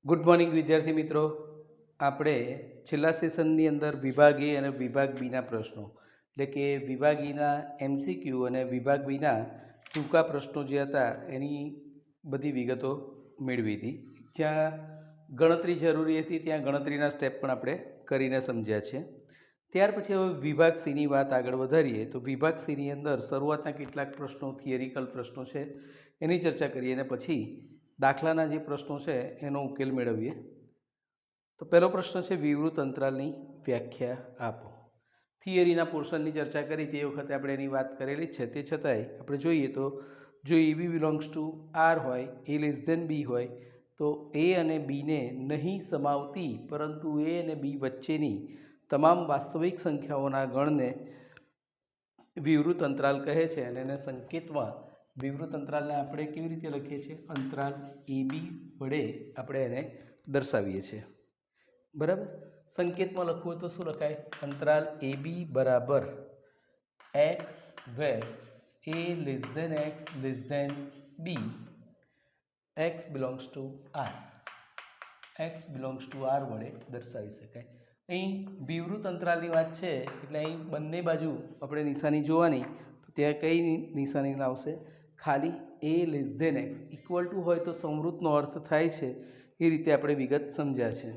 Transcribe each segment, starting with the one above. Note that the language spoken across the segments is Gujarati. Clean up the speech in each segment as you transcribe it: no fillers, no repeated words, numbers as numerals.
ગુડ મોર્નિંગ વિદ્યાર્થી મિત્રો. આપણે છેલ્લા સેશનની અંદર વિભાગ એ અને વિભાગ બીના પ્રશ્નો એટલે કે વિભાગ ઈના એમસીક્યુ અને વિભાગ બીના ટૂંકા પ્રશ્નો જે હતા એની બધી વિગતો મેળવી હતી. જ્યાં ગણતરી જરૂરી હતી ત્યાં ગણતરીના સ્ટેપ પણ આપણે કરીને સમજ્યા છે. ત્યાર પછી હવે વિભાગ સીની વાત આગળ વધારીએ તો વિભાગ સીની અંદર શરૂઆતના કેટલાક પ્રશ્નો થિયરિકલ પ્રશ્નો છે એની ચર્ચા કરીએ અને પછી દાખલાના જે પ્રશ્નો છે એનો ઉકેલ મેળવીએ. તો પહેલો પ્રશ્ન છે વિવૃત અંતરાલની વ્યાખ્યા આપો. થિયરીના પોર્શનની ચર્ચા કરી તે વખતે આપણે એની વાત કરેલી જ છે. તે છતાંય આપણે જોઈએ તો જો એબી બિલોંગ્સ ટુ આર હોય, એ લેસ ધેન બી હોય, તો એ અને બીને નહીં સમાવતી પરંતુ એ અને બી વચ્ચેની તમામ વાસ્તવિક સંખ્યાઓના ગણને વિવૃત અંતરાલ કહે છે. અને એને સંકેતમાં વિવૃત અંતરાલને આપણે કેવી રીતે લખીએ છીએ? અંતરાલ એ બી વડે આપણે એને દર્શાવીએ છીએ. બરાબર. સંકેતમાં લખવું હોય તો શું લખાય? અંતરાલ એ બી બરાબર x where a less than b x belongs to R. X belongs to R વડે દર્શાવી શકાય. અહીં વિવૃત અંતરાલની વાત છે એટલે અહીં બંને બાજુ આપણે નિશાની જોવાની. તો ત્યાં કઈ નિશાની આવશે? ખાલી a less than x equal to હોય તો સંવૃતનો અર્થ થાય છે એ રીતે આપણે વિગત સમજ્યા છે.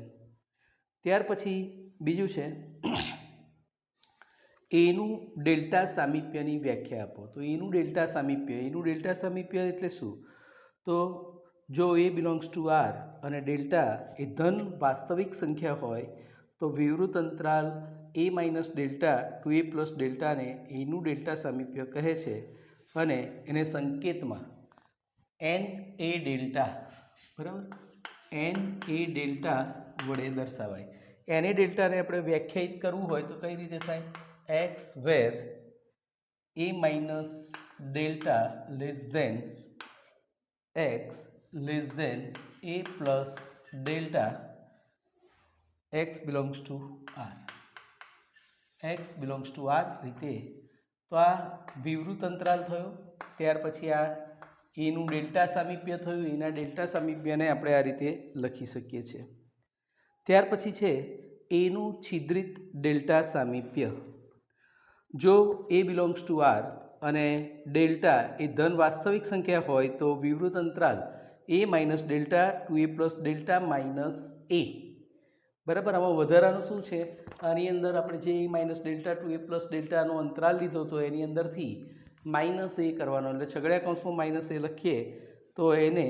ત્યાર પછી બીજું છે એનું ડેલ્ટા સામીપ્યની વ્યાખ્યા આપો. તો એનું ડેલ્ટા સામીપ્ય એટલે શું? તો જો એ બિલોંગ્સ ટુ આર અને ડેલ્ટા એ ધન વાસ્તવિક સંખ્યા હોય તો વિવૃત અંતરાલ એ માઇનસ ડેલ્ટા ટુ એ પ્લસ ડેલ્ટાને એનું ડેલ્ટા સામીપ્ય કહે છે. અને એને સંકેતમાં એન એ ડેલ્ટા, બરાબર, એન એ ડેલ્ટા વડે દર્શાવાય. એને ડેલ્ટાને આપણે વ્યાખ્યાયિત કરવું હોય તો કઈ રીતે થાય? X where a minus delta less than x less than a plus delta x belongs to R. X belongs to R રીતે. તો આ વિવૃત અંતરાલ થયો. ત્યાર પછી આ એનું ડેલ્ટા સામીપ્ય થયું. એના ડેલ્ટા સામીપ્યને આપણે આ રીતે લખી શકીએ છીએ. ત્યાર પછી છે એનું છિદ્રિત ડેલ્ટા સામીપ્ય. જો એ બિલોંગ્સ ટુ આર અને ડેલ્ટા એ ધન વાસ્તવિક સંખ્યા હોય તો વિવૃત અંતરાલ એ માઇનસ ડેલ્ટા ટુ એ પ્લસ ડેલ્ટા માઇનસ એ. બરાબર. આમાં વધારાનું શું છે? આની અંદર આપણે જે એ માઇનસ ડેલ્ટા ટુ એ પ્લસ ડેલ્ટાનો અંતરાલ લીધો તો એની અંદરથી માઇનસ એ કરવાનો, એટલે છગડ્યા કૌંસમાં માઇનસ એ લખીએ તો એને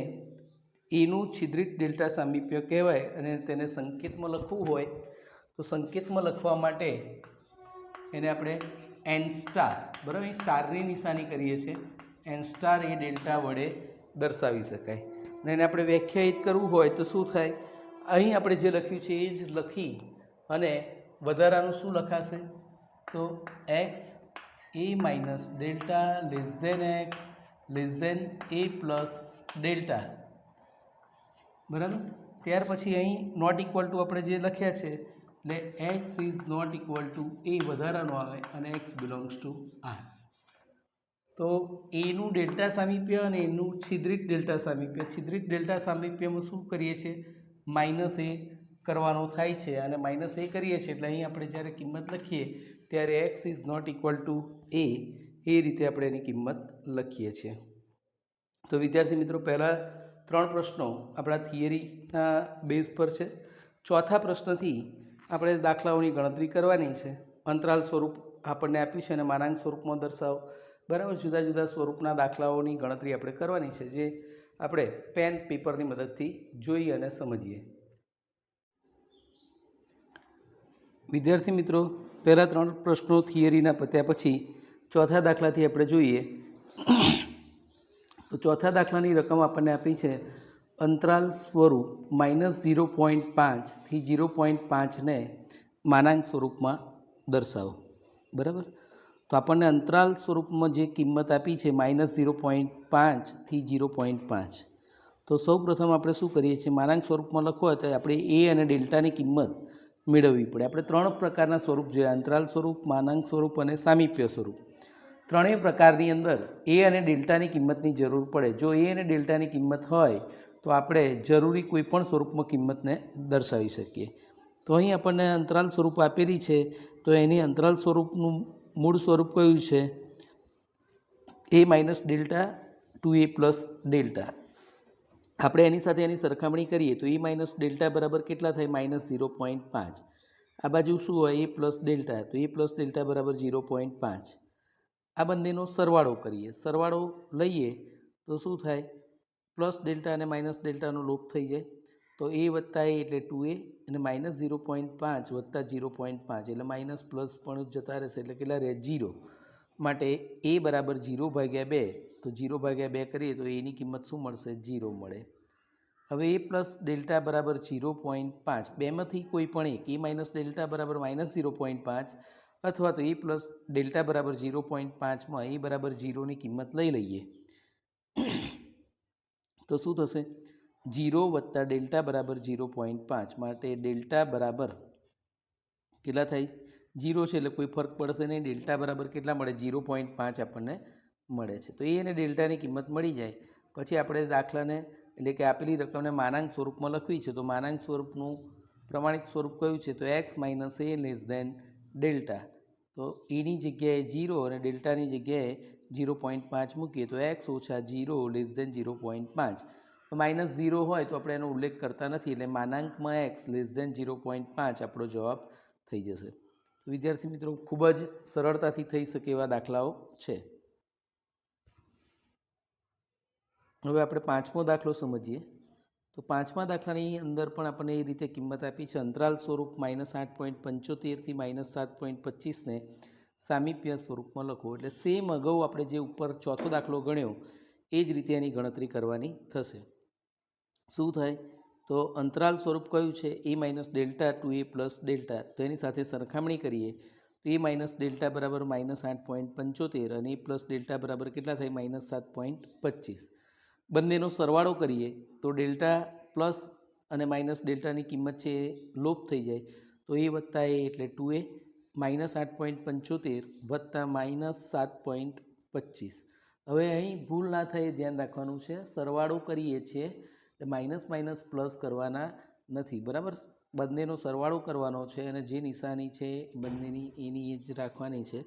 એનું છિદ્રિત ડેલ્ટા સામીપ્ય કહેવાય. અને તેને સંકેતમાં લખવું હોય તો સંકેતમાં લખવા માટે એને આપણે એન સ્ટાર, બરાબર, અહીં સ્ટારની નિશાની કરીએ છીએ. એન સ્ટાર એ ડેલ્ટા વડે દર્શાવી શકાય. અને એને આપણે વ્યાખ્યાયિત કરવું હોય તો શું થાય? અહીં આપણે જે લખ્યું છે એ જ લખી અને વધારાનું શું લખાશે? તો x a minus delta less than x less than a plus delta. બરાબર. ત્યાર પછી અહીં નોટ ઇક્વલ ટુ આપણે જે લખ્યા છે એટલે x is not equal to a વધારાનો આવે અને એક્સ બિલોંગ્સ ટુ આર. તો એનું ડેલ્ટા સામીપ્ય અને એનું છિદ્રિત ડેલ્ટા સામીપ્ય. છિદ્રિત ડેલ્ટા સામીપ્યમાં શું કરીએ છીએ? માઇનસ એ કરવાનો થાય છે. અને માઇનસ એ કરીએ છીએ એટલે અહીં આપણે જ્યારે કિંમત લખીએ ત્યારે x is not equal to એ રીતે આપણે એની કિંમત લખીએ છીએ. તો વિદ્યાર્થી મિત્રો, પહેલાં 3 પ્રશ્નો આપણા થિયરીના બેઝ પર છે. ચોથા પ્રશ્નથી આપણે દાખલાઓની ગણતરી કરવાની છે. અંતરાલ સ્વરૂપ આપણને આપ્યું છે અને માનાંક સ્વરૂપમાં દર્શાવો. બરાબર. જુદા જુદા સ્વરૂપના દાખલાઓની ગણતરી આપણે કરવાની છે, જે આપણે પેન પેપરની મદદથી જોઈએ અને સમજીએ. વિદ્યાર્થી મિત્રો, પહેલાં 3 પ્રશ્નો થિયરીના પત્યા પછી ચોથા દાખલાથી આપણે જોઈએ. તો ચોથા દાખલાની રકમ આપણને આપી છે અંતરાલ સ્વરૂપ -0.5 થી 0.5ને માનાંક સ્વરૂપમાં દર્શાવો. બરાબર. તો આપણને અંતરાલ સ્વરૂપમાં જે કિંમત આપી છે -0.5 થી 0.5. તો સૌ પ્રથમ આપણે શું કરીએ છીએ? માનાંક સ્વરૂપમાં લખવું હોય તો આપણે એ અને ડેલ્ટાની કિંમત મેળવવી પડે. આપણે 3 પ્રકારના સ્વરૂપ જોયા: અંતરાલ સ્વરૂપ, માનાંક સ્વરૂપ અને સામીપ્ય સ્વરૂપ. ત્રણેય પ્રકારની અંદર એ અને ડેલ્ટાની કિંમતની જરૂર પડે. જો એ અને ડેલ્ટાની કિંમત હોય તો આપણે જરૂરી કોઈ પણ સ્વરૂપમાં કિંમતને દર્શાવી શકીએ. તો અહીં આપણને અંતરાલ સ્વરૂપ આપેલી છે, તો એની અંતરાલ સ્વરૂપનું મૂળ સ્વરૂપ કયું છે? a minus delta to a plus delta. આપણે એની સાથે એની સરખામણી કરીએ તો a માઇનસ ડેલ્ટા બરાબર કેટલા થાય? -0.5. આ બાજુ શું હોય? a પ્લસ ડેલ્ટા, તો a પ્લસ ડેલ્ટા બરાબર 0.5. આ બંનેનો સરવાળો કરીએ, સરવાળો લઈએ તો શું થાય? પ્લસ ડેલ્ટા અને માઇનસ ડેલ્ટાનો લોપ થઈ જાય, તો a વત્તા a એટલે 2a અને -0.5 વત્તા 0.5 એટલે માઇનસ પ્લસ પણ જતા રહેશે, એટલે કેટલા રહે? 0. માટે a બરાબર 0/2, તો 0/2 કરીએ તો એની કિંમત શું મળશે? 0 મળે. હવે a પ્લસ ડેલ્ટા બરાબર 0.5, બેમાંથી કોઈ પણ એક, a માઇનસ ડેલ્ટા બરાબર -0.5 અથવા તો a પ્લસ ડેલ્ટા બરાબર 0.5માં a બરાબર 0ની કિંમત લઈ લઈએ તો શું થશે? 0 વત્તા ડેલ્ટા બરાબર 0.5, માટે ડેલ્ટા બરાબર કેટલા થાય? 0 છે એટલે કોઈ ફરક પડશે નહીં. ડેલ્ટા બરાબર કેટલા મળે? 0.5 આપણને મળે છે. તો એ અને ડેલ્ટાની કિંમત મળી જાય પછી આપણે દાખલાને એટલે કે આપેલી રકમને માનાંક સ્વરૂપમાં લખવી છે, તો માનાંક સ્વરૂપનું પ્રમાણિત સ્વરૂપ કયું છે? તો x minus a less than delta. તો એની જગ્યાએ 0 અને ડેલ્ટાની જગ્યાએ 0.5 મૂકીએ તો x ઓછા 0 લેસ દેન 0.5. -0 હોય તો આપણે એનો ઉલ્લેખ કરતા નથી, એટલે માનાંકમાં x લેસ દેન 0.5 આપણો જવાબ થઈ જશે. વિદ્યાર્થી મિત્રો, ખૂબ જ સરળતાથી થઈ શકે એવા દાખલાઓ છે. હવે આપણે પાંચમો દાખલો સમજીએ. તો પાંચમા દાખલાની અંદર પણ આપણને એ રીતે કિંમત આપી છે. અંતરાલ સ્વરૂપ -8.75 થી -7.25ને સામીપ્ય સ્વરૂપમાં લખો. એટલે સેમ અગાઉ આપણે જે ઉપર ચોથો દાખલો ગણ્યો એ જ રીતે એની ગણતરી કરવાની થશે. શું થાય? તો અંતરાલ સ્વરૂપ કયું છે? a minus delta to a plus delta. તો એની સાથે સરખામણી કરીએ તો a માઇનસ ડેલ્ટા બરાબર -8.75 અને a પ્લસ ડેલ્ટા બરાબર કેટલા થાય? -7.25. બંનેનો સરવાળો કરીએ તો ડેલ્ટા પ્લસ અને માઇનસ ડેલ્ટાની કિંમત છે એ લોપ થઈ જાય, તો a વત્તા a એટલે 2a, -8.75 વત્તા -7.25. હવે અહીં ભૂલ ના થાય એ ધ્યાન રાખવાનું છે. સરવાળો કરીએ છીએ એટલે માઇનસ માઇનસ પ્લસ કરવાના નથી, બરાબર? બંનેનો સરવાળો કરવાનો છે અને જે નિશાની છે બંનેની એની એ જ રાખવાની છે.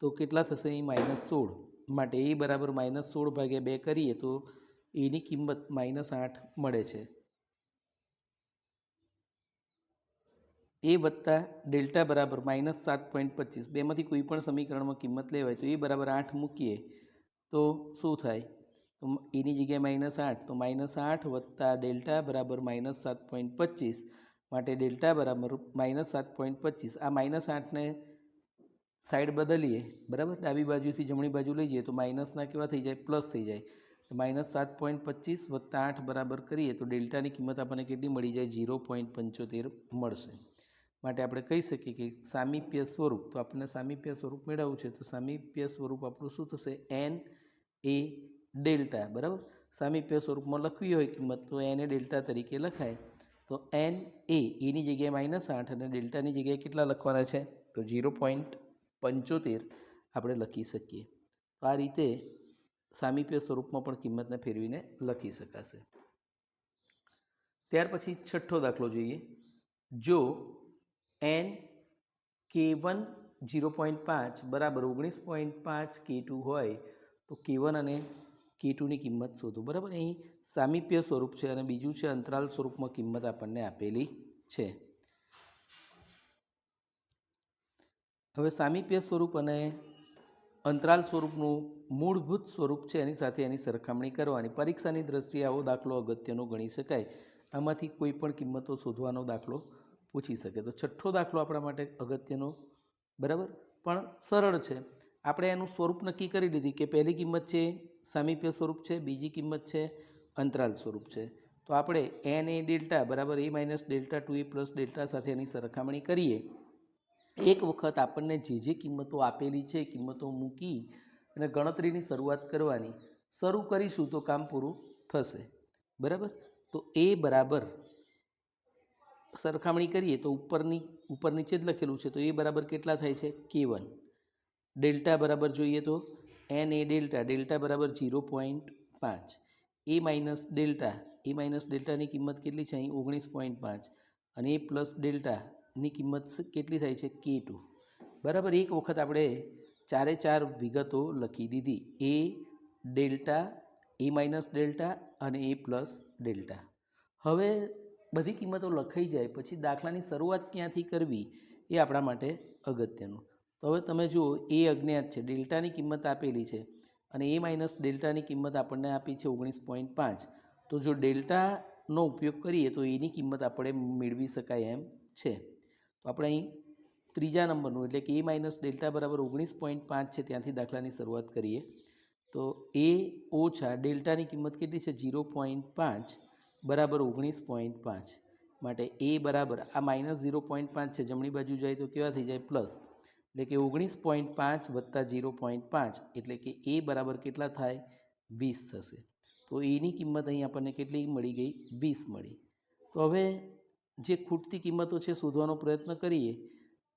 તો કેટલા થશે? અહીં -16. માટે એ બરાબર -16/2 કરીએ તો એની કિંમત -8 મળે છે. એ વત્તા ડેલ્ટા બરાબર -7.25, બેમાંથી કોઈ પણ સમીકરણમાં કિંમત લેવાય તો એ બરાબર 8 મૂકીએ તો શું થાય? તો એની જગ્યાએ -8, તો -8 વત્તા ડેલ્ટા બરાબર -7.25, માટે ડેલ્ટા બરાબર -7.25. આ -8ને સાઈડ બદલીએ, બરાબર? ડાબી બાજુથી જમણી બાજુ લઈ જઈએ તો માઇનસના કેવા થઈ જાય? પ્લસ થઈ જાય. -7.25 વત્તા 8 બરાબર કરીએ તો ડેલ્ટાની કિંમત આપણને કેટલી મળી જાય? 0.75 મળશે. માટે આપણે કહી શકીએ કે સામીપ્ય સ્વરૂપ, તો આપણને સામીપ્ય સ્વરૂપ મેળવવું છે, તો સામીપ્ય સ્વરૂપ આપણું શું થશે? n a ડેલ્ટા, બરાબર? સામીપ્ય સ્વરૂપમાં લખવી હોય કિંમત તો n a ડેલ્ટા તરીકે લખાય. તો n a એની જગ્યાએ -8 અને ડેલ્ટાની જગ્યાએ કેટલા લખવાના છે? તો 0.75 આપણે લખી શકીએ. તો આ રીતે સામીપ્ય સ્વરૂપમાં પણ કિંમતને ફેરવીને લખી શકાશે. ત્યાર પછી છઠ્ઠો દાખલો જોઈએ. જો n k1 0.5 બરાબર 19.5 k2 હોય તો k1 અને k2ની કિંમત શોધો, બરાબર? અહીં સામીપ્ય સ્વરૂપ છે અને બીજું છે અંતરાલ સ્વરૂપમાં કિંમત આપણને આપેલી છે. હવે સામીપ્ય સ્વરૂપ અને અંતરાલ સ્વરૂપનું મૂળભૂત સ્વરૂપ છે એની સાથે એની સરખામણી કરવાની. પરીક્ષાની દ્રષ્ટિએ આવો દાખલો અગત્યનો ગણી શકાય. આમાંથી કોઈ પણ કિંમતો શોધવાનો દાખલો પૂછી શકે. તો છઠ્ઠો દાખલો આપણા માટે અગત્યનો, બરાબર? પણ સરળ છે. આપણે એનું સ્વરૂપ નક્કી કરી લીધી કે પહેલી કિંમત છે સામીપ્ય સ્વરૂપ છે, બીજી કિંમત છે અંતરાલ સ્વરૂપ છે. તો આપણે n a ડેલ્ટા બરાબર a minus delta to a plus delta સાથે એની સરખામણી કરીએ. એક વખત આપણને જે કિંમતો આપેલી છે કિંમતો મૂકી અને ગણતરીની શરૂઆત કરવાની. શરૂ કરીશું તો કામ પૂરું થશે, બરાબર? તો a બરાબર સરખામણી કરીએ તો ઉપર નીચે જ લખેલું છે, તો એ બરાબર કેટલા થાય છે? k1. ડેલ્ટા બરાબર જોઈએ તો n a ડેલ્ટા, ડેલ્ટા બરાબર 0.5. a minus delta a minus ડેલ્ટાની કિંમત કેટલી છે અહીં 19.5 અને એ પ્લસ ડેલ્ટાની કિંમત કેટલી થાય છે K2 બરાબર. એક વખત આપણે ચારે ચાર વિગતો લખી દીધી એ ડેલ્ટા એ માઇનસ ડેલ્ટા અને એ પ્લસ ડેલ્ટા. હવે બધી કિંમતો લખાઈ જાય પછી દાખલાની શરૂઆત ક્યાંથી કરવી એ આપણા માટે અગત્યનું. તો હવે તમે જુઓ એ અજ્ઞાત છે, ડેલ્ટાની કિંમત આપેલી છે અને એ માઇનસ ડેલ્ટાની કિંમત આપણને આપી છે 19.5. તો જો ડેલ્ટાનો ઉપયોગ કરીએ તો એની કિંમત આપણે મેળવી શકાય એમ છે. તો આપણે અહીં ત્રીજા નંબરનું એટલે કે એ માઇનસ ડેલ્ટા બરાબર 19.5 છે ત્યાંથી દાખલાની શરૂઆત કરીએ. તો એ ઓછા ડેલ્ટાની કિંમત કેટલી છે 0.5 બરાબર 19.5 માટે એ બરાબર આ માઇનસ 0.5 છે જમણી બાજુ જાય તો કેવા થઈ જાય પ્લસ એટલે કે 19.5 વત્તા 0.5 એટલે કે એ બરાબર કેટલા થાય 20 થશે. તો એની કિંમત અહીં આપણને કેટલી મળી ગઈ 20 મળી. તો હવે જે ખૂટતી કિંમતો છે શોધવાનો પ્રયત્ન કરીએ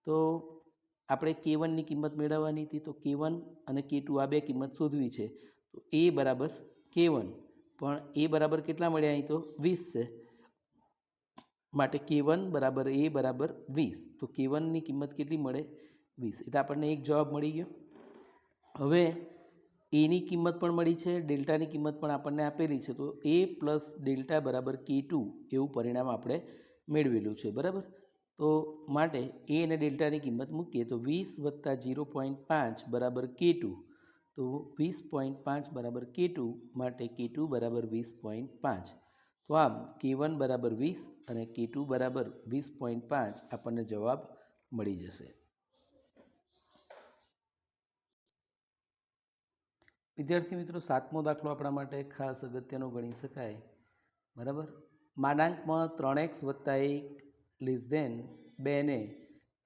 તો આપણે K1ની કિંમત મેળવવાની હતી. તો K1 અને K2 આ બે કિંમત શોધવી છે. તો એ બરાબર K1 પણ એ બરાબર કેટલા મળ્યા અહીં તો 20 છે માટે K1 બરાબર એ બરાબર 20. તો K1ની કિંમત કેટલી મળે 20 એટલે આપણને એક જવાબ મળી ગયો. હવે એની કિંમત પણ મળી છે, ડેલ્ટાની કિંમત પણ આપણને આપેલી છે. તો એ પ્લસ ડેલ્ટા બરાબર K2 એવું પરિણામ આપણે મેળવેલું છે બરાબર. તો માટે એ અને ડેલ્ટાની કિંમત મૂકીએ તો 20 વત્તા 0.5 બરાબર K2. તો 20.5 બરાબર K2 માટે K2 બરાબર 20.5. તો આમ K1 બરાબર 20 અને K2 બરાબર 20.5 આપણને જવાબ મળી જશે. વિદ્યાર્થી મિત્રો, સાતમો દાખલો આપણા માટે ખાસ અગત્યનો ગણી શકાય બરાબર. માનાંકમાં 3x વત્તા 1 લેસ ધેન 2 ને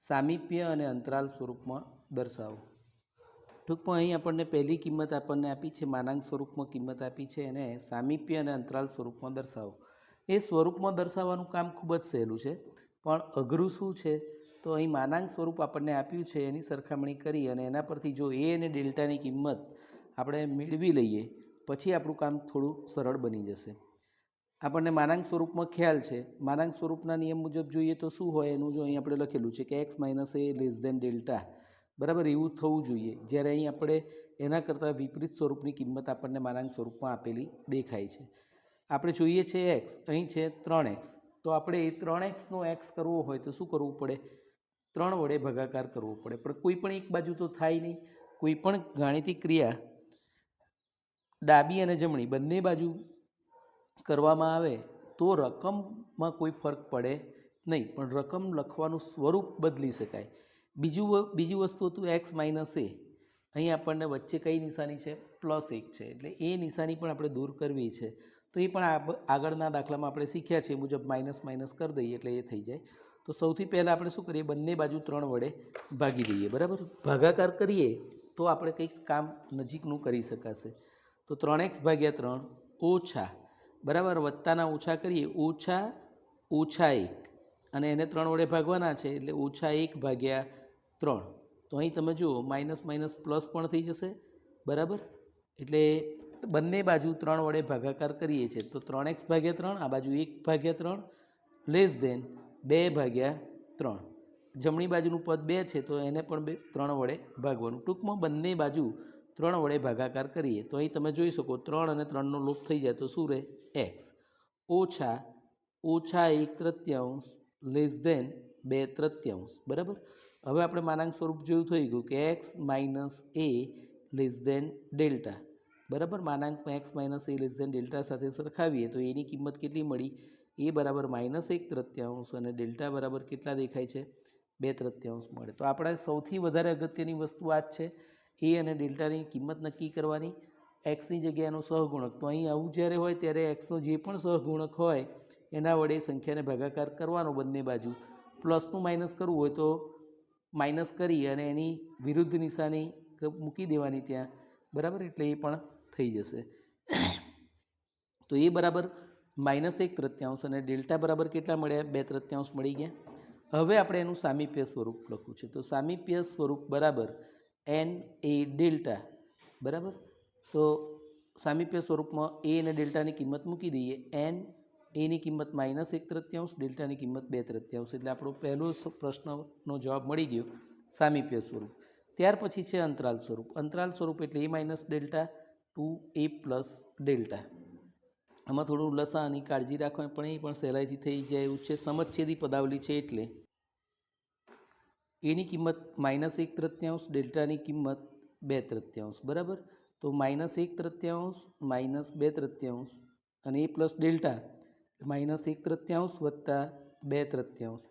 સામીપ્ય અને અંતરાલ સ્વરૂપમાં દર્શાવો. ટૂંકમાં અહીં આપણને પહેલી કિંમત આપણને આપી છે, માનાંક સ્વરૂપમાં કિંમત આપી છે અને સામીપ્ય અને અંતરાલ સ્વરૂપમાં દર્શાવો. એ સ્વરૂપમાં દર્શાવવાનું કામ ખૂબ જ સહેલું છે પણ અઘરું શું છે તો અહીં માનાંક સ્વરૂપ આપણને આપ્યું છે એની સરખામણી કરી અને એના પરથી જો એ અને ડેલ્ટાની કિંમત આપણે મેળવી લઈએ પછી આપણું કામ થોડું સરળ બની જશે. આપણને માનાંક સ્વરૂપમાં ખ્યાલ છે, માનાંક સ્વરૂપના નિયમ મુજબ જોઈએ તો શું હોય એનું જો અહીં આપણે લખેલું છે કે x માઇનસ એ લેસ ધેન ડેલ્ટા બરાબર એવું થવું જોઈએ. જ્યારે અહીં આપણે એના કરતાં વિપરીત સ્વરૂપની કિંમત આપણને માનાંક સ્વરૂપમાં આપેલી દેખાય છે. આપણે જોઈએ છે x, અહીં છે 3x. તો આપણે એ 3xનો x કરવો હોય તો શું કરવું પડે 3 વડે ભાગાકાર કરવો પડે. પણ કોઈ પણ એક બાજુ તો થાય નહીં. કોઈ પણ ગાણિતિક ક્રિયા ડાબી અને જમણી બંને બાજુ કરવામાં આવે તો રકમમાં કોઈ ફરક પડે નહીં પણ રકમ લખવાનું સ્વરૂપ બદલી શકાય. બીજી વસ્તુ હતું x માઇનસ એ. અહીં આપણને વચ્ચે કઈ નિશાની છે +1 છે એટલે એ નિશાની પણ આપણે દૂર કરવી છે. તો એ પણ આગળના દાખલામાં આપણે શીખ્યા છે મુજબ માઇનસ માઇનસ કરી દઈએ એટલે એ થઈ જાય. તો સૌથી પહેલાં આપણે શું કરીએ બંને બાજુ 3 વડે ભાગી દઈએ બરાબર. ભાગાકાર કરીએ તો આપણે કંઈક કામ નજીકનું કરી શકાશે. તો 3x ભાગ્યા 3 ઓછા બરાબર વત્તાના ઓછા કરીએ ઓછા 1 અને એને 3 વડે ભાગવાના છે એટલે -1 ભાગ્યા 3. તો અહીં તમે જુઓ માઇનસ માઇનસ પ્લસ પણ થઈ જશે બરાબર. એટલે બંને બાજુ 3 વડે ભાગાકાર કરીએ છીએ તો 3x ભાગ્યા 3 આ બાજુ 1 ભાગ્યા 3 લેસ ધેન 2 ભાગ્યા 3. જમણી બાજુનું પદ 2 છે તો એને પણ 3 વડે ભાગવાનું. ટૂંકમાં બંને બાજુ 3 વડે ભાગાકાર કરીએ તો અહીં તમે જોઈ શકો 3 અને 3નો લોપ થઈ જાય તો શું રહે x ઓછા 1/3 લેસ ધેન 2/3 બરાબર. હવે આપણે માનાંક સ્વરૂપ જેવું થઈ ગયું કે x માઇનસ એ લેસ ધેન ડેલ્ટા બરાબર. માનાંકમાં x માઇનસ એ લેસ ધેન ડેલ્ટા સાથે સરખાવીએ તો એની કિંમત કેટલી મળી એ બરાબર -1/3 અને ડેલ્ટા બરાબર કેટલા દેખાય છે 2/3 મળે. તો આપણે સૌથી વધારે અગત્યની વસ્તુ આ જ છે એ અને ડેલ્ટાની કિંમત નક્કી કરવાની. એક્સની જગ્યાએનો સહગુણક તો અહીં આવું જ્યારે હોય ત્યારે એક્સનો જે પણ સહગુણક હોય એના વડે સંખ્યાને ભાગાકાર કરવાનો બંને બાજુ. પ્લસનું માઇનસ કરવું હોય તો માઇનસ કરી અને એની વિરુદ્ધ નિશાની મૂકી દેવાની ત્યાં બરાબર એટલે એ પણ થઈ જશે. તો એ બરાબર -1/3 અને ડેલ્ટા બરાબર કેટલા મળ્યા 2/3 મળી ગયા. હવે આપણે એનું સામીપ્ય સ્વરૂપ લખવું છે. તો સામીપ્ય સ્વરૂપ બરાબર n એ ડેલ્ટા બરાબર. તો સામીપ્ય સ્વરૂપમાં એ અને ડેલ્ટાની કિંમત મૂકી દઈએ. એન એની કિંમત -1/3, ડેલ્ટાની કિંમત 2/3. એટલે આપણો પહેલો પ્રશ્નનો જવાબ મળી ગયો, સામીપ્ય સ્વરૂપ. ત્યાર પછી છે અંતરાલ સ્વરૂપ. અંતરાલ સ્વરૂપ એટલે a minus delta to a plus delta. આમાં થોડું લસાઅની કાળજી રાખવાની, પણ એ પણ સહેલાઈથી થઈ જાય એવું છે. સમચ્છેદી પદાવલી છે એટલે એની કિંમત -1/3, ડેલ્ટાની કિંમત 2/3. બરાબર. તો -1/3 -2/3 અને એ પ્લસ ડેલ્ટા -1/3 વત્તા 2/3.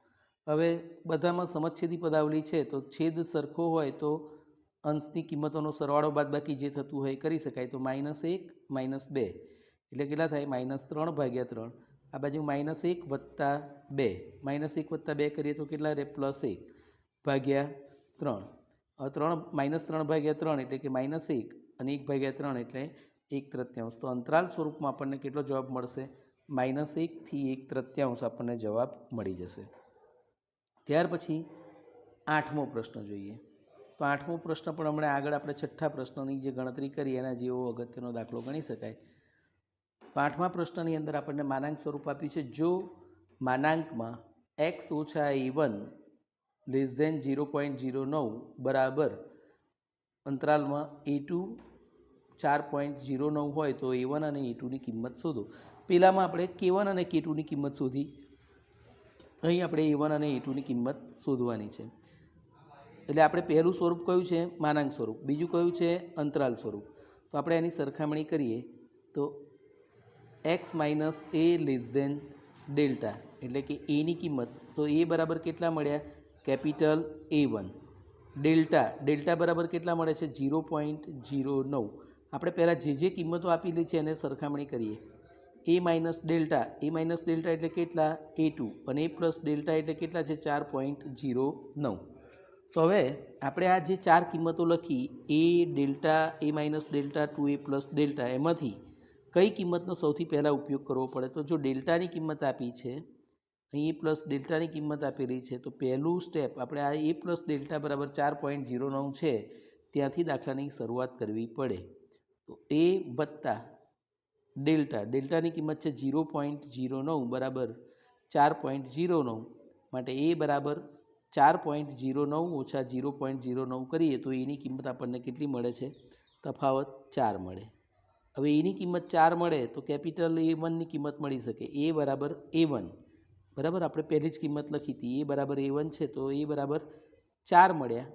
હવે બધામાં સમચ્છેદી પદાવલી છે, તો છેદ સરખો હોય તો અંશની કિંમતોનો સરવાળો બાદબાકી જે થતું હોય એ કરી શકાય. તો -1 -2 એટલે કેટલા થાય? -3/3. આ બાજુ -1 વત્તા 2, -1 વત્તા 2 કરીએ તો કેટલા રહે? +1/3. હવે -3/3 એટલે કે -1 અને 1/3 એટલે 1/3. તો અંતરાલ સ્વરૂપમાં આપણને કેટલો જવાબ મળશે? -1 થી 1/3 આપણને જવાબ મળી જશે. ત્યાર પછી 8મો પ્રશ્ન જોઈએ. તો 8મો પ્રશ્ન પણ હમણાં આગળ આપણે 6થા પ્રશ્નની જે ગણતરી કરી એના જેવો અગત્યનો દાખલો ગણી શકાય. તો 8મા પ્રશ્નની અંદર આપણને માનાંક સ્વરૂપ આપ્યું છે. જો માનાંકમાં x - a1 <0.09 બરાબર અંતરાલમાં a2 4.09 હોય તો a1 અને a2ની કિંમત શોધો. પહેલામાં આપણે k1 અને k2ની કિંમત શોધી, અહીં આપણે a1 અને a2ની કિંમત શોધવાની છે. એટલે આપણે પહેલું સ્વરૂપ કયું છે? માનાંક સ્વરૂપ. બીજું કયું છે? અંતરાલ સ્વરૂપ. તો આપણે એની સરખામણી કરીએ તો x minus a less than delta એટલે કે એની કિંમત, તો એ બરાબર કેટલા મળ્યા? Capital A1. ડેલ્ટા બરાબર કેટલા મળે છે? 0.09. આપણે પહેલાં જે કિંમતો આપેલી છે એને સરખામણી કરીએ. a માઇનસ ડેલ્ટા એટલે કેટલા? a2 અને a પ્લસ ડેલ્ટા એટલે કેટલા છે? 4.09. તો હવે આપણે આ જે ચાર કિંમતો લખી, a delta, a minus delta, 2a plus delta, એમાંથી કઈ કિંમતનો સૌથી પહેલાં ઉપયોગ કરવો પડે? તો જો ડેલ્ટાની કિંમત આપી છે, અહીં a પ્લસ ડેલ્ટાની કિંમત આપેલી છે, તો પહેલું સ્ટેપ આપણે આ a પ્લસ ડેલ્ટા બરાબર 4.09 છે ત્યાંથી દાખલાની શરૂઆત કરવી પડે. તો a વત્તા ડેલ્ટાની કિંમત છે 0.09 બરાબર 4.09, માટે a બરાબર 4.09 ઓછા 0.09 કરીએ તો એની કિંમત આપણને કેટલી મળે છે? તફાવત 4 મળે. હવે એની કિંમત 4 મળે તો કેપિટલ A1ની કિંમત મળી શકે. a બરાબર A1 બરાબર, આપણે પહેલી જ કિંમત લખી હતી, a બરાબર A1 છે, તો a બરાબર 4 મળ્યા.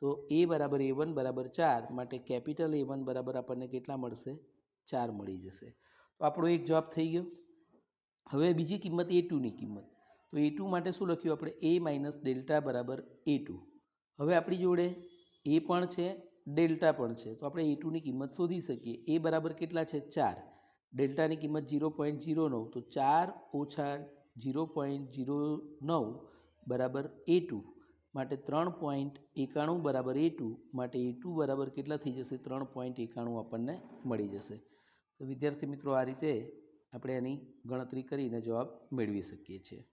તો a બરાબર A1 બરાબર 4, માટે કેપિટલ A1 બરાબર આપણને કેટલા મળશે? 4 મળી જશે. તો આપણો એક જવાબ થઈ ગયો. હવે બીજી કિંમત a2ની કિંમત. તો a2 માટે શું લખ્યું આપણે? a માઇનસ ડેલ્ટા બરાબર a2. હવે આપણી જોડે a પણ છે, ડેલ્ટા પણ છે, તો આપણે a2ની કિંમત શોધી શકીએ. a બરાબર કેટલા છે? 4. ડેલ્ટાની કિંમત 0.09, તો 4 ઓછા 0.09 બરાબર a2, માટે 3.91 બરાબર a2, માટે a2 બરાબર કેટલા થઈ જશે? 3.91 આપણને મળી જશે. તો વિદ્યાર્થી મિત્રો, આ રીતે આપણે એની ગણતરી કરીને જવાબ મેળવી શકીએ છીએ.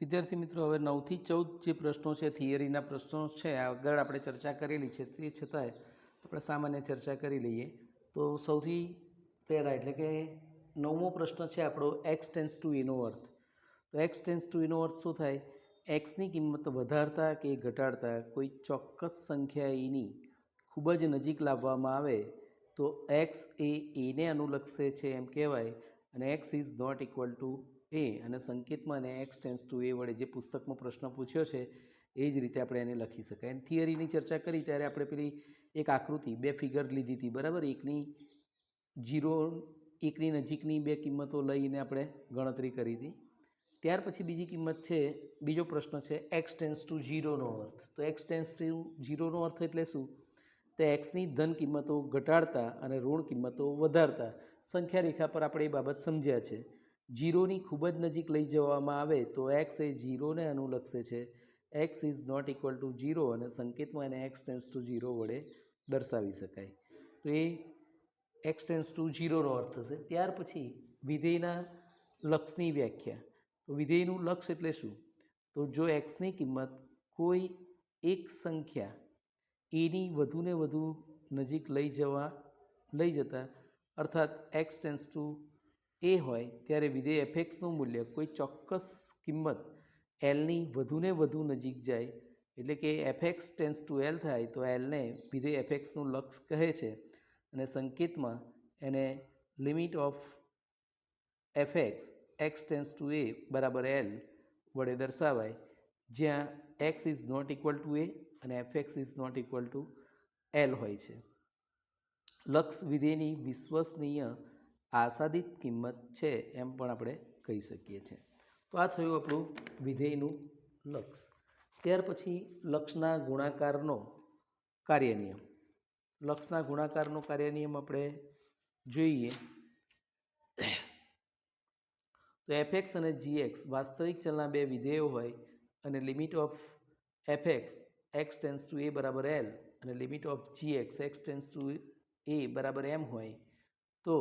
વિદ્યાર્થી મિત્રો, હવે 9 થી 14 જે પ્રશ્નો છે, થિયરીના પ્રશ્નો છે, આગળ આપણે ચર્ચા કરેલી છે, તે છતાંય આપણે સામાન્ય ચર્ચા કરી લઈએ. તો સૌથી પહેલાં એટલે કે 9મો પ્રશ્ન છે આપણો, એક્સ ટેન્સ ટુ એનો અર્થ. તો એક્સ ટેન્સ ટુ એનો અર્થ શું થાય? એક્સની કિંમત વધારતા કે ઘટાડતા કોઈ ચોક્કસ સંખ્યા એની ખૂબ જ નજીક લાવવામાં આવે તો એક્સ એ એને અનુલક્ષે છે એમ કહેવાય, અને x is not equal to a, અને સંકેતમાં એને એક્સ ટેન્સ ટુ એ વડે જે પુસ્તકમાં પ્રશ્ન પૂછ્યો છે એ જ રીતે આપણે એને લખી શકાય. અને થિયરીની ચર્ચા કરી ત્યારે આપણે પેલી એક આકૃતિ, બે ફિગર લીધી હતી બરાબર, એકની નજીકની બે કિંમતો લઈને આપણે ગણતરી કરી હતી. ત્યાર પછી બીજી કિંમત છે, બીજો પ્રશ્ન છે એક્સ ટેન્સ ટુ 0નો અર્થ. તો એક્સ ટેન્સ ટુ 0નો અર્થ એટલે શું? તો એક્સની ધન કિંમતો ઘટાડતા અને ઋણ કિંમતો વધારતા સંખ્યા રેખા પર આપણે એ બાબત સમજ્યા છે. 0ની ખૂબ જ નજીક લઈ જવામાં આવે તો એક્સ એ 0ને અનુલક્ષે છે, x is not equal to 0, અને સંકેતમાં એને એક્સ ટેન્સ ટુ 0 વડે દર્શાવી શકાય. તો એ એક્સ ટેન્સ ટુ 0નો અર્થ થશે. ત્યાર પછી વિધેયના લક્ષની વ્યાખ્યા. તો વિધેયનું લક્ષ એટલે શું? તો જો એક્સની કિંમત કોઈ એક સંખ્યા એની વધુને વધુ નજીક લઈ જતા અર્થાત એક્સ ટેન્સ ટુ એ હોય ત્યારે વિધેય એફએક્સનું મૂલ્ય કોઈ ચોક્કસ કિંમત એલની વધુને વધુ નજીક જાય એટલે કે એફએક્સ ટેન્સ ટુ એલ થાય તો એલને વિધેય એફએક્સનું લક્ષ કહે છે અને સંકેતમાં એને limit of f x x tends to a બરાબર એલ વડે દર્શાવાય જ્યાં x is not equal to a અને f x is not equal to L હોય છે. લક્ષ વિધેયની વિશ્વસનીય આશાદિત કિંમત છે એમ પણ આપણે કહી શકીએ છીએ. તો આ થયું આપણું વિધેયનું લક્ષ. ત્યાર પછી લક્ષના ગુણાકારનો કાર્યનિયમ. લક્ષના ગુણાકારનો કાર્યનિયમ આપણે જોઈએ તો એફએક્સ અને જીએક્સ વાસ્તવિક ચલના બે વિધેયો હોય અને limit of f x x tends to a બરાબર એલ અને limit of g x x tends to a બરાબર એમ હોય તો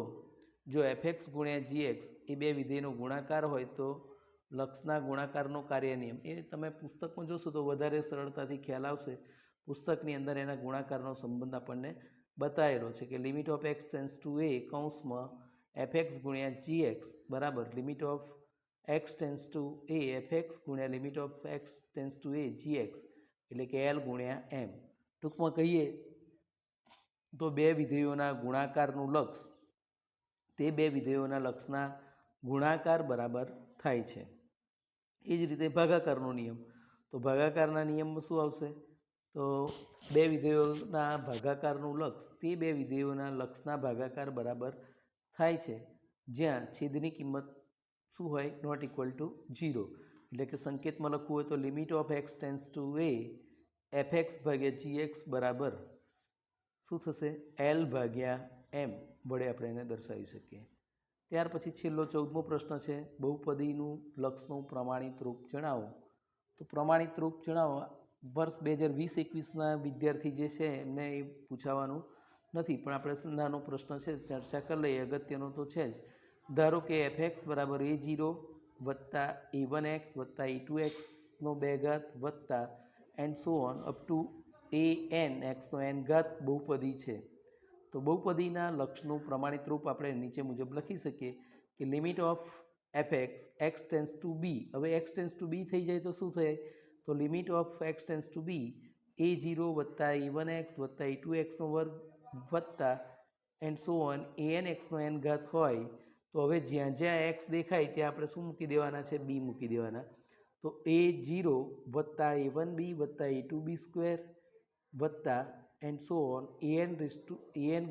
જો એફએક્સ ગુણ્યા જીએક્સ એ બે વિધેયનો ગુણાકાર હોય તો લક્ષના ગુણાકારનો કાર્યનિયમ એ તમે પુસ્તકમાં જોશો તો વધારે સરળતાથી ખ્યાલ આવશે. પુસ્તકની અંદર એના ગુણાકારનો સંબંધ આપણને બતાવેલો છે કે limit of x tends to a કૌંસમાં એફએક્સ ગુણ્યા જીએક્સ બરાબર limit of x tends to a f x ગુણ્યા limit of x tends to a g x એટલે કે એલ ગુણ્યા એમ. ટૂંકમાં કહીએ તો બે વિધેયોના ગુણાકારનું લક્ષ તે બે વિધેયોના લક્ષના ગુણાકાર બરાબર થાય છે. એ જ રીતે ભાગાકારનો નિયમ. તો ભાગાકારના નિયમમાં શું આવશે તો બે વિધેયોના ભાગાકારનું લક્ષ તે બે વિધેયોના લક્ષના ભાગાકાર બરાબર થાય છે જ્યાં છેદની કિંમત શું હોય નોટ ઇક્વલ ટુ 0 એટલે કે સંકેતમાં લખવું હોય તો limit of x tends to a FX ભાગ્યા જીએક્સ બરાબર શું થશે એલ ભાગ્યા એમ વડે આપણે એને દર્શાવી શકીએ. ત્યાર પછી છેલ્લો 14મો પ્રશ્ન છે બહુપદીનું લક્ષનું પ્રમાણિત રૂપ જણાવો. તો પ્રમાણિત રૂપ જણાવો વર્ષ 2020-21ના વિદ્યાર્થી જે છે એમને એ પૂછાવાનું નથી પણ આપણે નાનો પ્રશ્ન છે ચર્ચા કરી લઈએ અગત્યનો તો છે જ. ધારો કે એફએક્સ બરાબર A0 વત્તા A1x વત્તા A2xનો 2 ઘાત વત્તા and so on up to an xનો n ઘાત બહુપદી છે. તો બહુપદીના લક્ષનું પ્રમાણિત રૂપ આપણે નીચે મુજબ લખી શકીએ કે limit of f x x tends to b. હવે એક્સ ટેન્સ ટુ બી થઈ જાય તો શું થાય તો limit of x tends to be A0 વત્તા A1x વત્તા A2xનો વર્ગ વત્તા એન્ડ સો ઓન an xનો n ઘાત હોય તો હવે જ્યાં જ્યાં એક્સ દેખાય ત્યાં આપણે શું મૂકી દેવાના છે બી મૂકી દેવાના. તો A0 વત્તા A1b વત્તા A2b સ્ક્વેર વત્તા એન્ડ સો ઓન an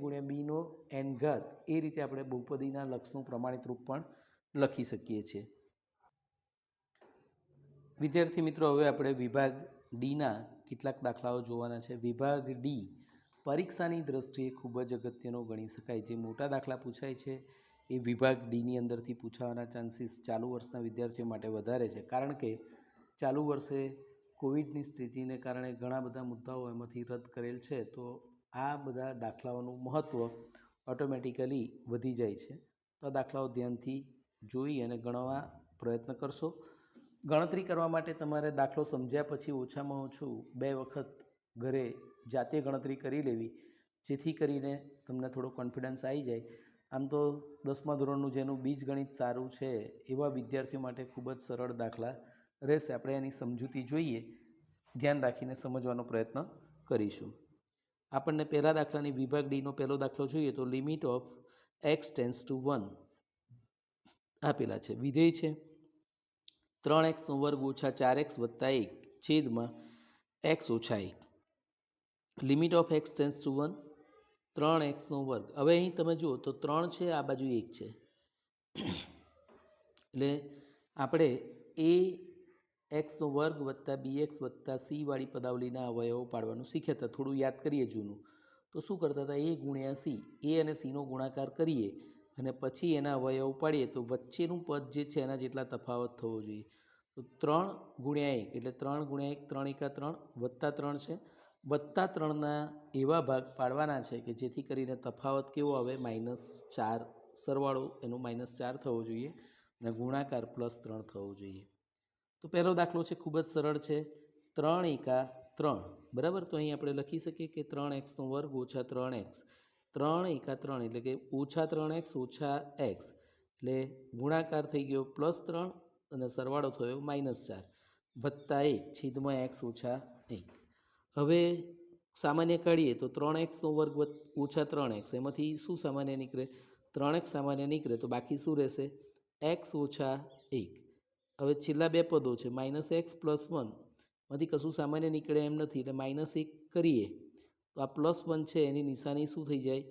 ગુણ્યા બીનો n ઘાત એ રીતે આપણે બહુપદીના લક્ષનું પ્રમાણિત રૂપ પણ લખી શકીએ છીએ. વિદ્યાર્થી મિત્રો હવે આપણે વિભાગ ડીના કેટલાક દાખલાઓ જોવાના છે. વિભાગ ડી પરીક્ષાની દ્રષ્ટિએ ખૂબ જ અગત્યનો ગણી શકાય. જે મોટા દાખલા પૂછાય છે એ વિભાગ ડીની અંદરથી પૂછાવાના ચાન્સીસ ચાલુ વર્ષના વિદ્યાર્થીઓ માટે વધારે છે કારણ કે ચાલુ વર્ષે કોવિડની સ્થિતિને કારણે ઘણા બધા મુદ્દાઓ એમાંથી રદ કરેલ છે તો આ બધા દાખલાઓનું મહત્ત્વ ઓટોમેટિકલી વધી જાય છે. તો આ દાખલાઓ ધ્યાનથી જોઈ અને ગણવા પ્રયત્ન કરશો. ગણતરી કરવા માટે તમારે દાખલો સમજ્યા પછી ઓછામાં ઓછું 2 વખત ઘરે જાતે ગણતરી કરી લેવી જેથી કરીને તમને થોડો કોન્ફિડન્સ આવી જાય. આમ તો 10મા ધોરણનું જેનું બીજગણિત સારું છે એવા વિદ્યાર્થીઓ માટે ખૂબ જ સરળ દાખલા રહેશે. આપણે એની સમજૂતી જોઈએ ધ્યાન રાખીને સમજવાનો પ્રયત્ન કરીશું. આપણને પહેલા દાખલાની વિભાગ ડીનો પહેલો દાખલો જોઈએ તો limit of x tends two 1 આપેલા છે. વિધેય છે 3x² ઓછા 4x વત્તા 1 છેદમાં x ઓછા 1. Limit of x tends two 1 3x². હવે અહીં તમે જુઓ તો 3 છે આ બાજુ 1 છે એટલે આપણે ax² વત્તા bx વત્તા c વાળી પદાવલીના અવયવો પાડવાનું શીખ્યા હતા. થોડું યાદ કરીએ જૂનું તો શું કરતા હતા a ગુણ્યા c a અને cનો ગુણાકાર કરીએ અને પછી એના અવયવો પાડીએ તો વચ્ચેનું પદ જે છે એના જેટલા તફાવત થવો જોઈએ. તો 3 ગુણ્યા 1 એટલે 3 ગુણ્યા 1 3 એકા 3 વત્તા 3 છે વત્તા 3ના એવા ભાગ પાડવાના છે કે જેથી કરીને તફાવત કેવો આવે -4 સરવાળો એનો -4 થવો જોઈએ અને ગુણાકાર +3 થવો જોઈએ. તો પહેલો દાખલો છે ખૂબ જ સરળ છે 3 એકા 3 બરાબર. તો અહીં આપણે લખી શકીએ કે 3x² ઓછા 3x, 3 એકા 3 એટલે કે ઓછા 3x ઓછા x, એટલે ગુણાકાર થઈ ગયો +3 અને સરવાળો થયો -4 વત્તા 1 છેદમાં x ઓછા 1. હવે સામાન્ય કાઢીએ તો 3x² ઓછા 3x, એમાંથી શું સામાન્ય નીકળે? 3x સામાન્ય નીકળે તો બાકી શું રહેશે? x ઓછા 1. હવે છેલ્લા બે પદો છે -x + 1, માંથી કશું સામાન્ય નીકળે એમ નથી, એટલે -1 કરીએ તો આ +1 છે એની નિશાની શું થઈ જાય?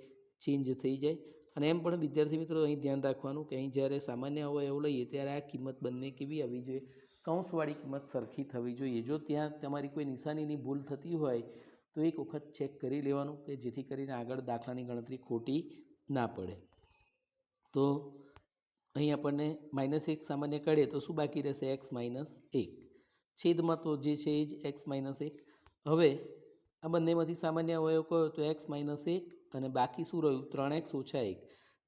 ચેન્જ થઈ જાય. અને એમ પણ વિદ્યાર્થી મિત્રો અહીં ધ્યાન રાખવાનું કે અહીં જ્યારે સામાન્ય અવયવ લઈએ ત્યારે આ કિંમત બંને કેવી આવવી જોઈએ? કૌંસવાળી કિંમત સરખી થવી જોઈએ. જો ત્યાં તમારી કોઈ નિશાનીની ભૂલ થતી હોય તો એક વખત ચેક કરી લેવાનું કે જેથી કરીને આગળ દાખલાની ગણતરી ખોટી ના પડે. તો અહીં આપણને -1 સામાન્ય કાઢીએ તો શું બાકી રહેશે? x - 1. છેદમાં તો જે છે એ જ x - 1. હવે આ બંનેમાંથી સામાન્ય અવયવ કયો? તો x - 1, અને બાકી શું રહ્યું? 3x ઓછા 1.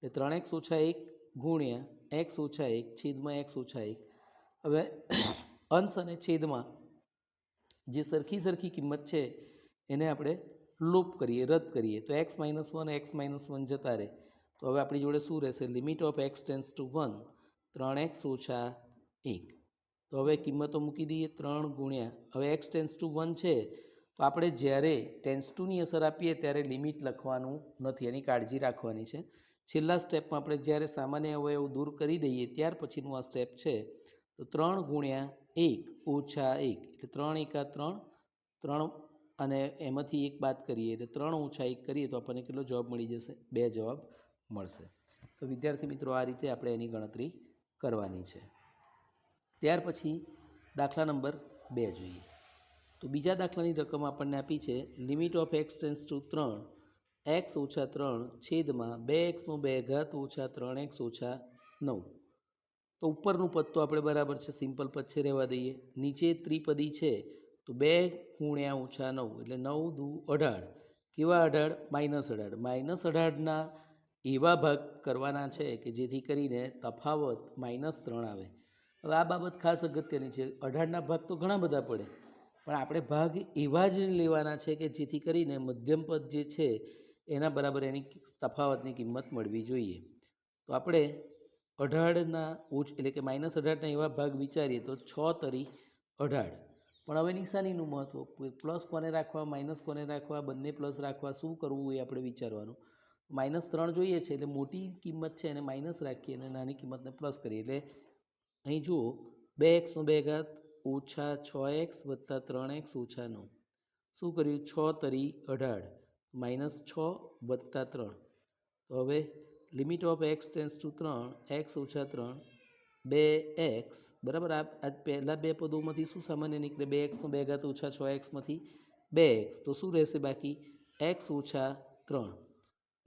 એટલે 3x ઓછા 1 ગુણ્યા x ઓછા 1 છેદમાં x ઓછા 1. હવે અંશ અને છેદમાં જે સરખી કિંમત છે એને આપણે લોપ કરીએ, રદ કરીએ તો x - 1 x - 1 જતા રહે. તો હવે આપણી જોડે શું રહેશે? Limit of x tense two 1 3x ઓછા 1. તો હવે કિંમતો મૂકી દઈએ. 3 ગુણ્યા, હવે x ટેન્સ ટુ 1 છે તો આપણે જ્યારે ટેન્સ ટુની અસર આપીએ ત્યારે લિમિટ લખવાનું નથી, એની કાળજી રાખવાની છે. છેલ્લા સ્ટેપમાં આપણે જ્યારે સામાન્ય અવયવ દૂર કરી દઈએ ત્યાર પછીનું આ સ્ટેપ છે. તો 3 ગુણ્યા 1 ઓછા 1 એટલે 3 એકા 3, 3 અને એમાંથી 1 બાદ કરીએ એટલે 3 ઓછા 1 કરીએ તો આપણને કેટલો જવાબ મળી જશે? 2 જવાબ મળશે. તો વિદ્યાર્થી મિત્રો આ રીતે આપણે એની ગણતરી કરવાની છે. ત્યાર પછી દાખલા નંબર 2 જોઈએ. તો બીજા દાખલાની રકમ આપણને આપી છે limit of x tense two 3 x ઓછા 3 છેદમાં 2x² ઓછા 3x ઓછા 9. તો ઉપરનું પદ તો આપણે બરાબર છે, સિમ્પલ પદ છે, રહેવા દઈએ. નીચે ત્રિપદી છે તો 2 ગુણ્યા ઓછા 9 એટલે 9 દુ 18. કેવા 18? -18. એવા ભાગ કરવાના છે કે જેથી કરીને તફાવત -3 આવે. હવે આ બાબત ખાસ અગત્યની છે. 18ના ભાગ તો ઘણા બધા પડે, પણ આપણે ભાગ એવા જ લેવાના છે કે જેથી કરીને મધ્યમ પદ જે છે એના બરાબર એની તફાવતની કિંમત મળવી જોઈએ. તો આપણે 18ના એટલે કે -18ના એવા ભાગ વિચારીએ તો 6 તરી 18. પણ હવે નિશાનીનું મહત્ત્વ, પ્લસ કોને રાખવા, માઇનસ કોને રાખવા, બંને પ્લસ રાખવા, શું કરવું એ આપણે વિચારવાનું. -3 જોઈએ છે એટલે મોટી કિંમત છે એને માઇનસ રાખીએ અને નાની કિંમતને પ્લસ કરીએ. એટલે અહીં જુઓ 2x² ઓછા 6x વત્તા 3x ઓછા 9. શું કર્યું? 6 તરી 18 -6 વત્તા 3. તો હવે limit of x tense two 3 x ઓછા 3 2x બરાબર. આ પહેલાં બે પદોમાંથી શું સામાન્ય નીકળે? 2x² ઓછા 6xમાંથી 2x. તો શું રહેશે બાકી? x ઓછા 3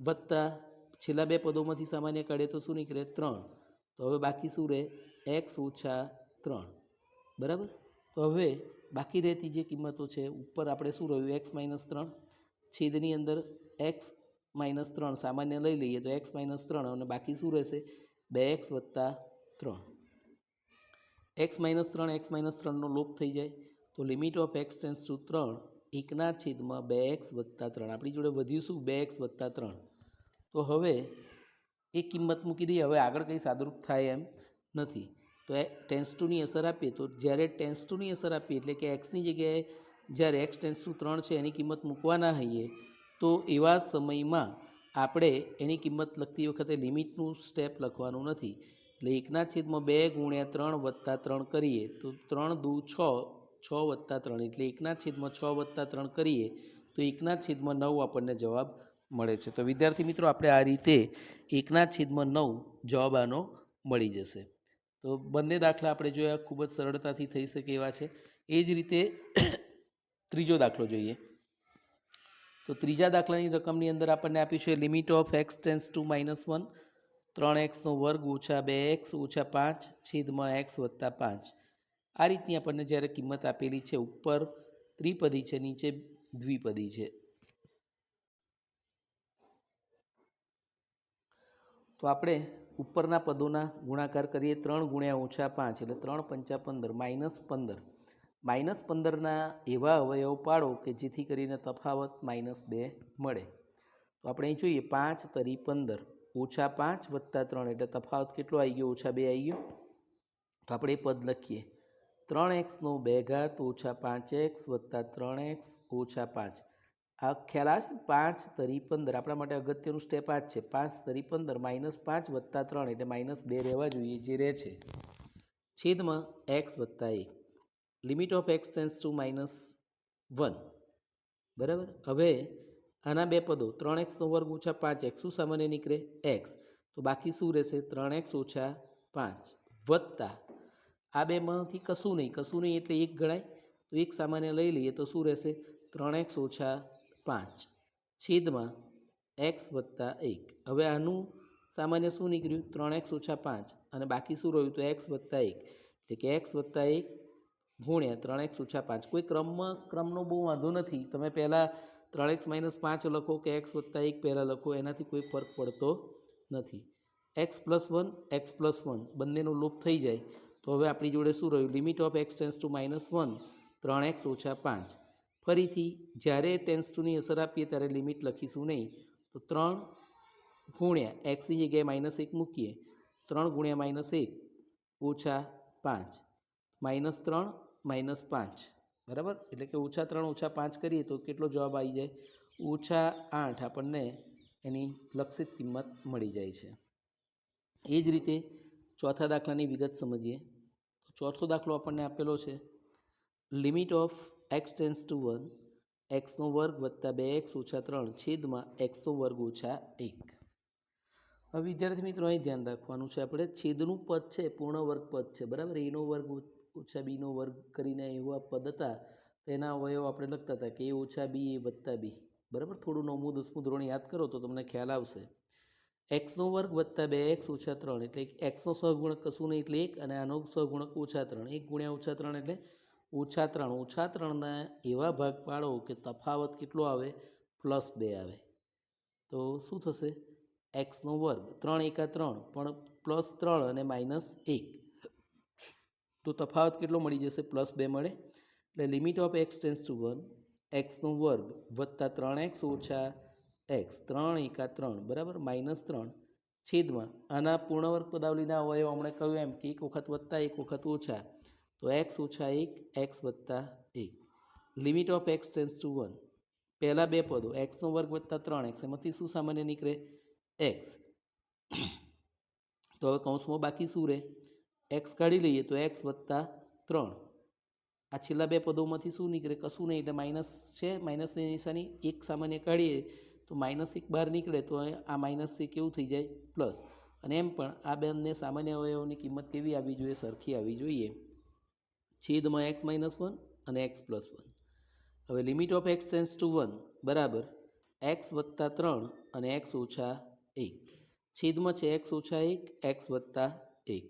વત્તા છેલ્લા બે પદોમાંથી સામાન્ય કાઢે તો શું નીકળે? 3. તો હવે બાકી શું રહે? x ઓછા 3 બરાબર. તો હવે બાકી રહેતી જે કિંમતો છે ઉપર આપણે શું રહ્યું? x - 3, છેદની અંદર x - 3 સામાન્ય લઈ લઈએ તો x - 3 અને બાકી શું રહેશે? 2x વત્તા 3. x - 3 x - 3નો લોપ થઈ જાય તો limit of x tense two 3 1/2x વત્તા 3. આપણી જોડે વધ્યું શું? 2x વત્તા 3. તો હવે એ કિંમત મૂકી દઈએ. હવે આગળ કંઈ સાદુરૂપ થાય એમ નથી. તો એ ટેન્સ ટુની અસર આપીએ તો જ્યારે ટેન્સ ટુની અસર આપીએ એટલે કે એક્સની જગ્યાએ જ્યારે x ટેન્સ ટુ 3 છે એની કિંમત મૂકવાના હોઈએ તો એવા સમયમાં આપણે એની કિંમત લખતી વખતે લિમિટનું સ્ટેપ લખવાનું નથી. એટલે 1/2 ગુણ્યા 3 વત્તા 3 કરીએ તો 3 દુ 6, 6 વત્તા 3 એટલે 1/6 વત્તા 3 કરીએ તો 1/9 આપણને જવાબ મળે છે. તો વિદ્યાર્થી મિત્રો આપણે આ રીતે 1/9 જવાબ આનો મળી જશે. તો બંને દાખલા આપણે જોયા, ખૂબ જ સરળતાથી થઈ શકે એવા છે. એ જ રીતે ત્રીજો દાખલો જોઈએ. તો ત્રીજા દાખલાની રકમની અંદર આપણને આપ્યું છે limit of x tense two -1 3x² ઓછા 2x ઓછા 5 છેદમાં x વત્તા 5. આ રીતની આપણને જ્યારે કિંમત આપેલી છે, ઉપર ત્રિપદી છે, નીચે દ્વિપદી છે. તો આપણે ઉપરના પદોના ગુણાકાર કરીએ. 3 ગુણ્યા ઓછા 5 એટલે 3 × 5 = 15, -15ના એવા અવયવ પાડો કે જેથી કરીને તફાવત -2 મળે. તો આપણે અહીં જોઈએ 5 તરી 15 -5 + 3 એટલે તફાવત કેટલો આવી ગયો? -2 આવી ગયો. તો આપણે એ પદ લખીએ 3x² - 5x + 3x - 5. આ ખ્યાલ આવે છે? 5 તરી 15 આપણા માટે અગત્યનું સ્ટેપ આ જ છે. 5 તરી 15 -5 + 3 એટલે -2 રહેવા જોઈએ, જે રહે છે. છેદમાં x + 1 limit of x tends to -1. બરાબર. હવે આના બે પદો 3x² - 5x શું સામાન્ય નીકળે? x. તો બાકી શું રહેશે? 3x - 5 વત્તા આ બેમાંથી કશું નહીં એટલે 1 ગણાય. તો 1 સામાન્ય લઈ લઈએ તો શું રહેશે? 3x - 5 છેદમાં x + 1. હવે આનું સામાન્ય શું નીકળ્યું? 3x - 5 અને બાકી શું રહ્યું? તો x + 1 એટલે કે x + 1 ગુણ્યા 3x - 5. કોઈ ક્રમનો બહુ વાંધો નથી. તમે પહેલાં 3x - 5 લખો કે x + 1 પહેલાં લખો, એનાથી કોઈ ફરક પડતો નથી. x + 1 x + 1 બંનેનો લોપ થઈ જાય. તો હવે આપણી જોડે શું રહ્યું? Limit of x tends to -1 3x - 5. ફરીથી જ્યારે ટેન્ડ્સ ટુની અસર આપીએ ત્યારે લિમિટ લખીશું નહીં. તો 3 ગુણ્યા એક્સની જગ્યાએ -1 મૂકીએ. 3 ગુણ્યા -1 - 5 -3 -5 બરાબર. એટલે કે -3 -5 કરીએ તો કેટલો જવાબ આવી જાય? -8 આપણને એની લક્ષિત કિંમત મળી જાય છે. એ જ રીતે ચોથા દાખલાની વિગત સમજીએ. ચોથો દાખલો આપણને આપેલો છે limit of x tends to 1 x² + 2x - 3 છેદમાં x² - 1. હવે વિદ્યાર્થી મિત્રો અહીં ધ્યાન રાખવાનું છે, આપણે છેદનું પદ છે પૂર્ણ વર્ગ પદ છે. બરાબર. a² - b² કરીને એવા પદ હતા. તો એના અવયવ આપણે લખતા હતા કે a - b a + b. બરાબર. થોડું 9મું 10મું ધોરણ યાદ કરો તો તમને ખ્યાલ આવશે. x² + 2x - 3 એટલે xનો સહગુણક કશું નહીં એટલે 1 અને આનો સહગુણક -3. 1 ગુણ્યા -3 એટલે -3. -3ના એવા ભાગ પાડો કે તફાવત કેટલો આવે? +2 આવે. તો શું થશે? x² 3 × 3 પણ +3 અને -1. તો તફાવત કેટલો મળી જશે? +2 મળે. એટલે limit of x tends to 1 x² + 3x - x 3 × 3 બરાબર -3 છેદમાં આના પૂર્ણવર્ગ પદાવલીના અવયવ હમણે કહ્યું એમ કે 1 વખત વત્તા 1 વખત ઓછા. તો x - 1 x + 1. Limit of x tends to 1 પહેલાં બે પદો x² + 3x એમાંથી શું સામાન્ય નીકળે? x. તો હવે કૌંસમાં બાકી શું રહે? x કાઢી લઈએ તો x + 3. આ છેલ્લા બે પદોમાંથી શું નીકળે? કશું નહીં એટલે માઇનસ છે. માઇનસની નિશાની 1 સામાન્ય કાઢીએ તો -1 બહાર નીકળે. તો આ -1 કેવું થઈ જાય? પ્લસ. અને એમ પણ આ બંને સામાન્ય અવયવોની કિંમત કેવી આવવી જોઈએ? સરખી આવવી જોઈએ. છેદમાં x - 1 અને x + 1. હવે limit of x tends to 1 બરાબર x + 3 અને x - 1 છેદમાં છે x - 1 x + 1.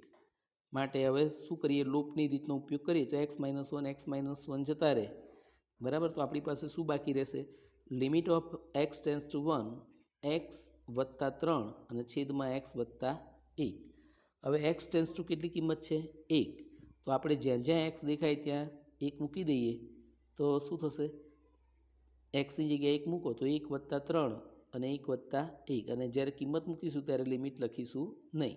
માટે હવે શું કરીએ? લૂપની રીતનો ઉપયોગ કરીએ તો x - 1 x - 1 જતા રહે. બરાબર. તો આપણી પાસે શું બાકી રહેશે? Limit of x tends to 1 x + 3 અને છેદમાં x + 1. હવે x ટેન્ડ્સ ટુ કેટલી કિંમત છે? 1. તો આપણે જ્યાં જ્યાં x દેખાય ત્યાં 1 મૂકી દઈએ તો શું થશે? xની જગ્યાએ 1 મૂકો તો 1 + 3 અને 1 + 1. અને જ્યારે કિંમત મૂકીશું ત્યારે લિમિટ લખીશું નહીં.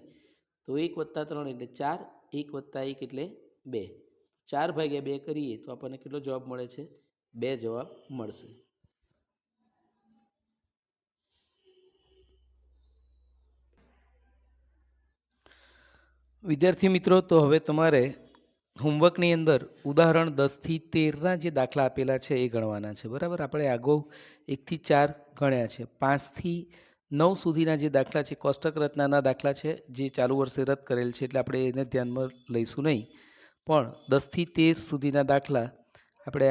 તો 1 + 3 એટલે 4, 1 + 1 એટલે 2. 4/2 કરીએ તો આપણને કેટલો જવાબ મળે છે? 2 જવાબ મળશે. વિદ્યાર્થી મિત્રો, તો હવે તમારે હોમવર્કની અંદર ઉદાહરણ 10 થી 13ના જે દાખલા આપેલા છે એ ગણવાના છે. બરાબર. આપણે આગળ 1 થી 4 ગણ્યા છે. 5 થી 9 સુધીના જે દાખલા છે કોષ્ટક રચનાના દાખલા છે, જે ચાલુ વર્ષે રદ કરેલ છે એટલે આપણે એને ધ્યાનમાં લઈશું નહીં. પણ 10 થી 13 સુધીના દાખલા આપણે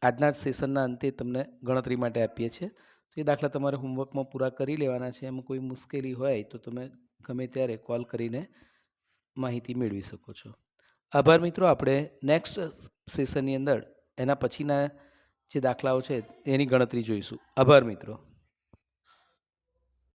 આજના સેશનના અંતે તમને ગણતરી માટે આપીએ છીએ. તો એ દાખલા તમારે હોમવર્કમાં પૂરા કરી લેવાના છે. એમાં કોઈ મુશ્કેલી હોય તો તમે ગમે ત્યારે કોલ કરીને માહિતી મેળવી શકો છો. આભાર મિત્રો. આપણે નેક્સ્ટ સેશનની અંદર એના પછીના જે દાખલાઓ છે એની ગણતરી જોઈશું. આભાર મિત્રો.